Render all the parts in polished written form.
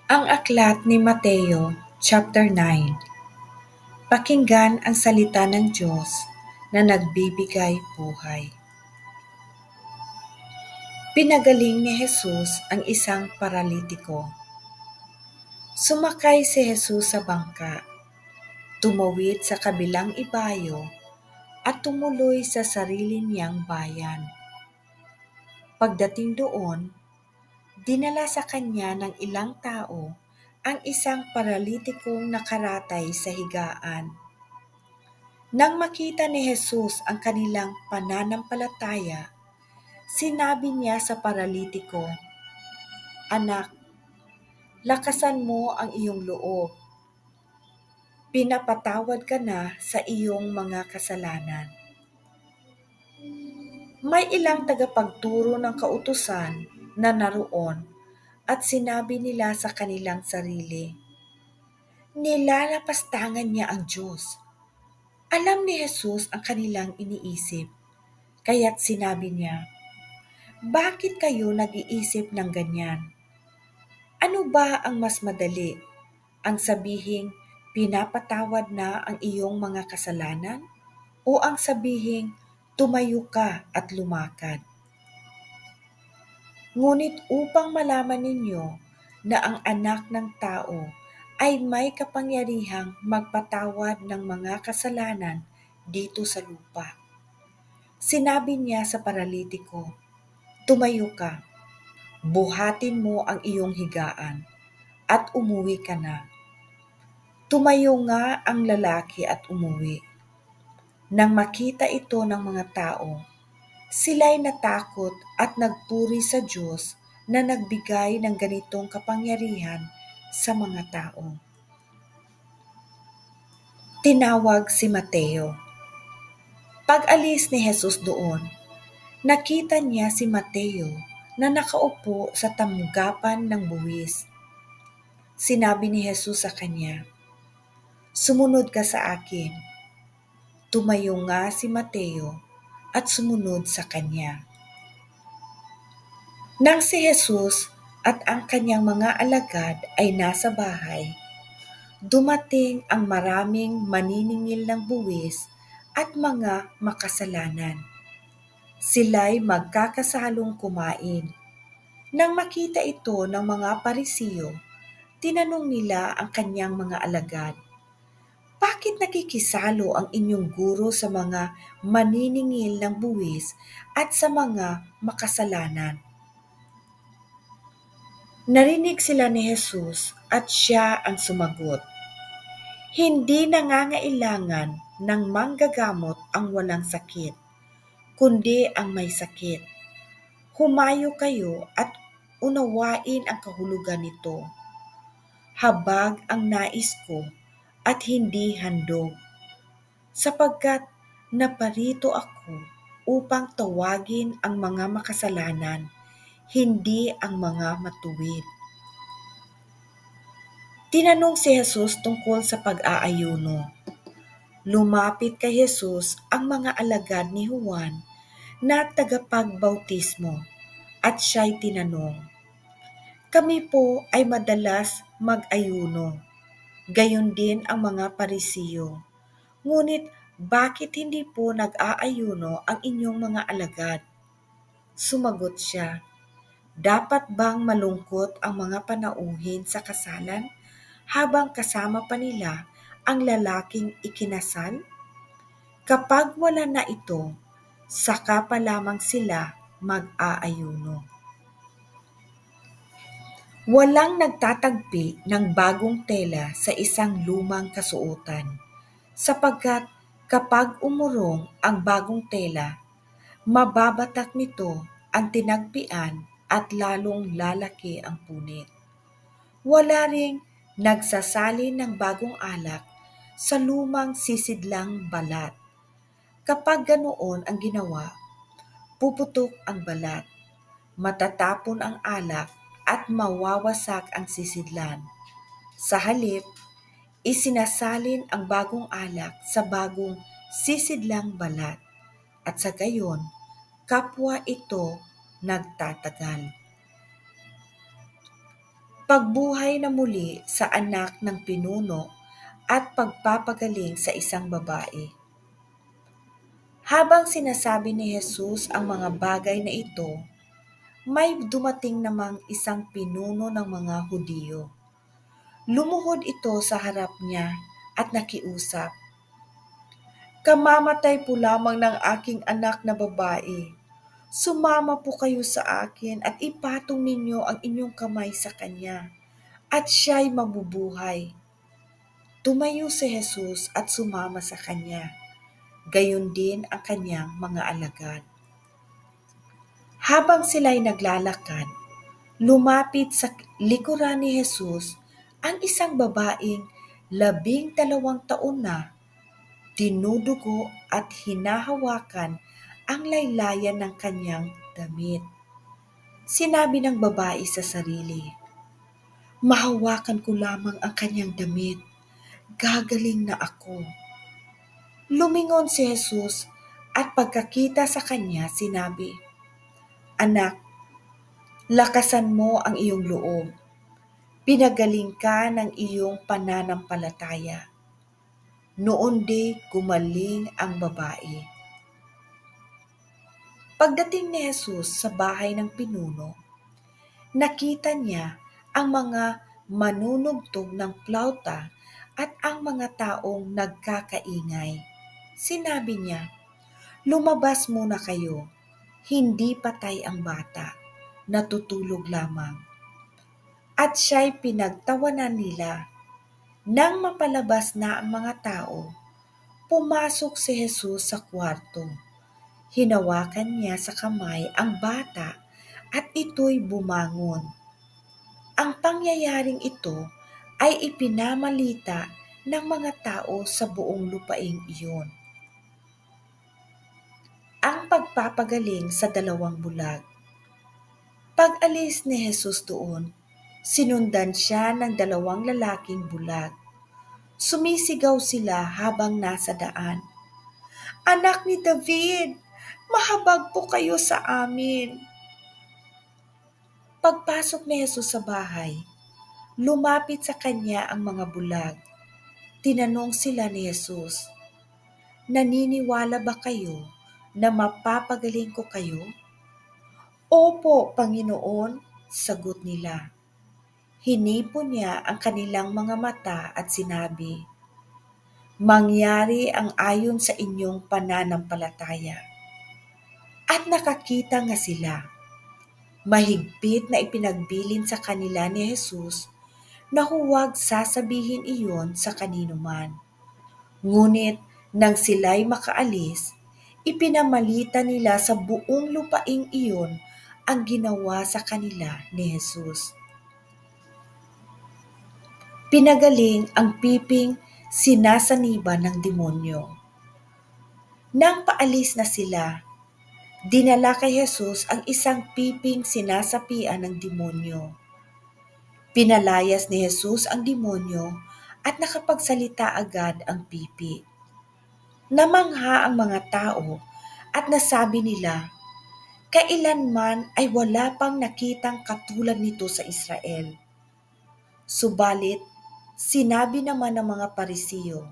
Ang aklat ni Mateo, chapter 9. Pakinggan ang salita ng Diyos na nagbibigay buhay. Pinagaling ni Jesus ang isang paralitiko. Sumakay si Jesus sa bangka, tumawid sa kabilang ibayo at tumuloy sa sarili niyang bayan. Pagdating doon, dinala sa kanya ng ilang tao ang isang paralitikong nakaratay sa higaan. Nang makita ni Jesus ang kanilang pananampalataya, sinabi niya sa paralitiko, "Anak, lakasan mo ang iyong loob. Pinapatawad ka na sa iyong mga kasalanan." May ilang tagapagturo ng kautusan na naroon at sinabi nila sa kanilang sarili, "Nilalapastangan niya ang Diyos." Alam ni Jesus ang kanilang iniisip, kaya't sinabi niya, "Bakit kayo nag-iisip ng ganyan? Ano ba ang mas madali? Ang sabihing, pinapatawad na ang iyong mga kasalanan? O ang sabihing, tumayo ka at lumakad?" Ngunit upang malaman ninyo na ang anak ng tao ay may kapangyarihang magpatawad ng mga kasalanan dito sa lupa. Sinabi niya sa paralitiko, "Tumayo ka, buhatin mo ang iyong higaan, at umuwi ka na." Tumayo nga ang lalaki at umuwi. Nang makita ito ng mga tao, sila'y natakot at nagpuri sa Diyos na nagbigay ng ganitong kapangyarihan sa mga tao. Tinawag si Mateo. Pag-alis ni Jesus doon, nakita niya si Mateo na nakaupo sa tanggapan ng buwis. Sinabi ni Jesus sa kanya, "Sumunod ka sa akin." Tumayo nga si Mateo at sumunod sa kanya. Nang si Jesus at ang kanyang mga alagad ay nasa bahay, dumating ang maraming maniningil ng buwis at mga makasalanan. Sila'y magkakasalong kumain. Nang makita ito ng mga Parisiyo, tinanong nila ang kanyang mga alagad, "Bakit nakikisalo ang inyong guro sa mga maniningil ng buwis at sa mga makasalanan?" Narinig sila ni Jesus at siya ang sumagot, "Hindi nangangailangan ng manggagamot ang walang sakit, kundi ang may sakit. Humayo kayo at unawain ang kahulugan nito. Habag ang nais ko at hindi handog, sapagkat naparito ako upang tawagin ang mga makasalanan, hindi ang mga matuwid." Tinanong si Jesus tungkol sa pag-aayuno. Lumapit kay Jesus ang mga alagad ni Juan na tagapagbautismo at siya'y tinanong, "Kami po ay madalas mag-ayuno, gayon din ang mga Parisiyo. Ngunit bakit hindi po nag-aayuno ang inyong mga alagad?" Sumagot siya, "Dapat bang malungkot ang mga panauhin sa kasalan habang kasama pa nila ang lalaking ikinasal? Kapag wala na ito, saka pa lamang sila mag-aayuno." Walang nagtatagpi ng bagong tela sa isang lumang kasuotan, sapagkat kapag umurong ang bagong tela, mababatak nito ang tinagpian at lalong lalaki ang punit. Wala ring nagsasalin ng bagong alak sa lumang sisidlang balat. Kapag ganoon ang ginawa, puputok ang balat, matatapon ang alak at mawawasak ang sisidlan. Sa halip, isinasalin ang bagong alak sa bagong sisidlang balat, at sa gayon, kapwa ito nagtatagal. pagbuhay na muli sa anak ng pinuno at pagpapagaling sa isang babae. Habang sinasabi ni Jesus ang mga bagay na ito, may dumating namang isang pinuno ng mga Hudyo. Lumuhod ito sa harap niya at nakiusap, "Kamamatay po lamang ng aking anak na babae. Sumama po kayo sa akin at ipatong ninyo ang inyong kamay sa kanya, at siya'y mabubuhay." Tumayo si Jesus at sumama sa kanya. Gayon din ang kanyang mga alagad. Habang sila'y naglalakad, lumapit sa likuran ni Jesus ang isang babaeng 12 taon na, dinudugo at hinahawakan ang laylayan ng kanyang damit. Sinabi ng babae sa sarili, "Mahawakan ko lamang ang kanyang damit, gagaling na ako." Lumingon si Jesus at pagkakita sa kanya sinabi, "Anak, lakasan mo ang iyong loob. Pinagaling ka ng iyong pananampalataya." Noon di gumaling ang babae. Pagdating ni Jesus sa bahay ng pinuno, nakita niya ang mga manunugtog ng plauta at ang mga taong nagkakaingay. Sinabi niya, "Lumabas muna kayo. Hindi patay ang bata, natutulog lamang." At siya'y pinagtawanan nila. Nang mapalabas na ang mga tao, pumasok si Jesus sa kwarto. Hinawakan niya sa kamay ang bata at ito'y bumangon. Ang pangyayaring ito ay ipinamalita ng mga tao sa buong lupaing iyon. Ang pagpapagaling sa 2 bulag. Pag-alis ni Jesus doon, sinundan siya ng 2 lalaking bulag. Sumisigaw sila habang nasa daan, "Anak ni David, mahabag po kayo sa amin." Pagpasok ni Jesus sa bahay, lumapit sa kanya ang mga bulag. Tinanong sila ni Jesus, "Naniniwala ba kayo na mapapagaling ko kayo?" "Opo, Panginoon," sagot nila. Hinipo niya ang kanilang mga mata at sinabi, "Mangyari ang ayon sa inyong pananampalataya." At nakakita nga sila. Mahigpit na ipinagbilin sa kanila ni Jesus na huwag sasabihin iyon sa kanino man. Ngunit nang sila'y makaalis, ipinamalita nila sa buong lupaing iyon ang ginawa sa kanila ni Jesus. Pinagaling ang piping sinasaniba ng demonyo. Nang paalis na sila, dinala kay Jesus ang isang piping sinasapian ng demonyo. Pinalayas ni Jesus ang demonyo at nakapagsalita agad ang pipi. Namangha ang mga tao at nasabi nila, "Kailanman ay wala pang nakitang katulad nito sa Israel." Subalit, sinabi naman ng mga Parisiyo,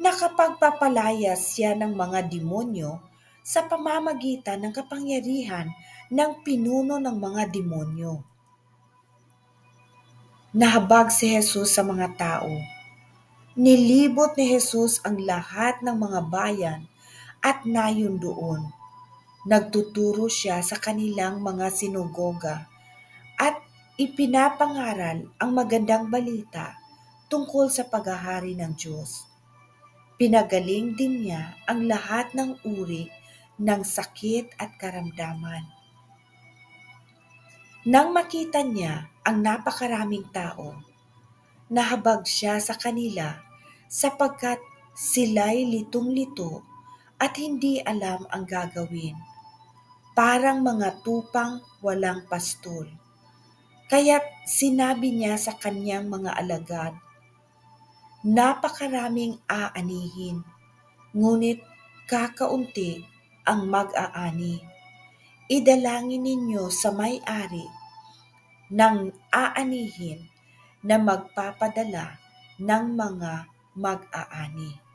nakapagpapalayas siya ng mga demonyo sa pamamagitan ng kapangyarihan ng pinuno ng mga demonyo. Nahabag si Jesus sa mga tao. Nilibot ni Jesus ang lahat ng mga bayan at nayon doon. Nagtuturo siya sa kanilang mga sinagoga at ipinapangaral ang magandang balita tungkol sa paghahari ng Diyos. Pinagaling din niya ang lahat ng uri ng sakit at karamdaman. Nang makita niya ang napakaraming tao, nahabag siya sa kanila sapagkat sila'y litong-lito at hindi alam ang gagawin, parang mga tupang walang pastol. Kaya't sinabi niya sa kanyang mga alagad, "Napakaraming aanihin, ngunit kakaunti ang mag-aani. Idalangin ninyo sa may-ari ng aanihin na magpapadala ng mga mag-aani.